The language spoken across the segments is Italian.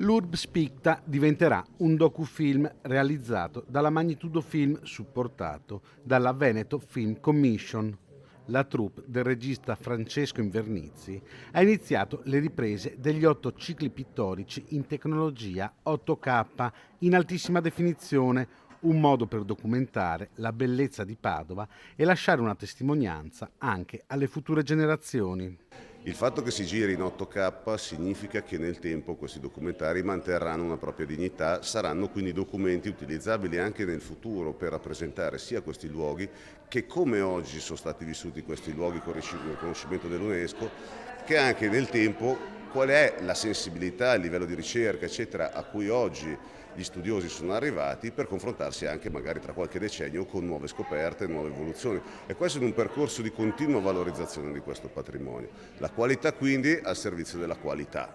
L'Urb Spicta diventerà un docufilm realizzato dalla Magnitudo Film supportato dalla Veneto Film Commission. La troupe del regista Francesco Invernizzi ha iniziato le riprese degli 8 cicli pittorici in tecnologia 8K in altissima definizione, un modo per documentare la bellezza di Padova e lasciare una testimonianza anche alle future generazioni. Il fatto che si giri in 8K significa che nel tempo questi documentari manterranno una propria dignità, saranno quindi documenti utilizzabili anche nel futuro per rappresentare sia questi luoghi che come oggi sono stati vissuti questi luoghi con il riconoscimento dell'UNESCO, che anche nel tempo qual è la sensibilità, il livello di ricerca eccetera a cui oggi gli studiosi sono arrivati per confrontarsi anche magari tra qualche decennio con nuove scoperte, nuove evoluzioni e questo in un percorso di continua valorizzazione di questo patrimonio. La qualità quindi al servizio della qualità.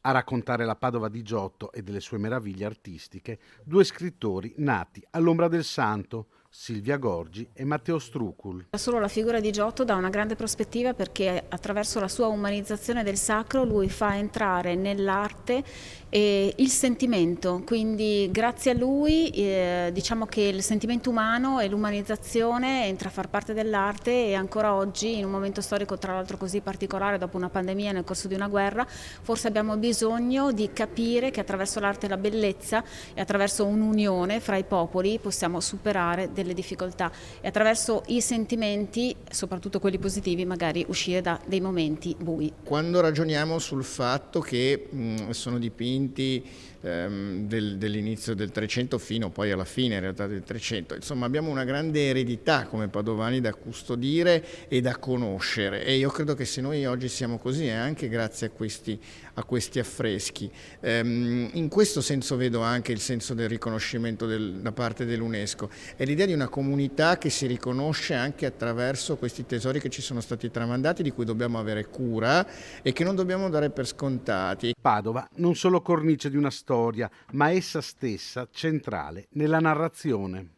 A raccontare la Padova di Giotto e delle sue meraviglie artistiche, due scrittori nati all'ombra del santo, Silvia Gorgi e Matteo Strucul. Solo la figura di Giotto dà una grande prospettiva perché attraverso la sua umanizzazione del sacro lui fa entrare nell'arte il sentimento, quindi grazie a lui diciamo che il sentimento umano e l'umanizzazione entra a far parte dell'arte e ancora oggi in un momento storico tra l'altro così particolare dopo una pandemia nel corso di una guerra forse abbiamo bisogno di capire che attraverso l'arte e la bellezza e attraverso un'unione fra i popoli possiamo superare delle difficoltà e attraverso i sentimenti, soprattutto quelli positivi, magari uscire da dei momenti bui. Quando ragioniamo sul fatto che sono dipinti dell'inizio del 300 fino poi alla fine in realtà del 300, insomma abbiamo una grande eredità come padovani da custodire e da conoscere e io credo che se noi oggi siamo così è anche grazie a questi affreschi. In questo senso vedo anche il senso del riconoscimento da parte dell'UNESCO, è l'idea di una comunità che si riconosce anche attraverso questi tesori che ci sono stati tramandati, di cui dobbiamo avere cura e che non dobbiamo dare per scontati. Padova non solo cornice di una storia, ma essa stessa centrale nella narrazione.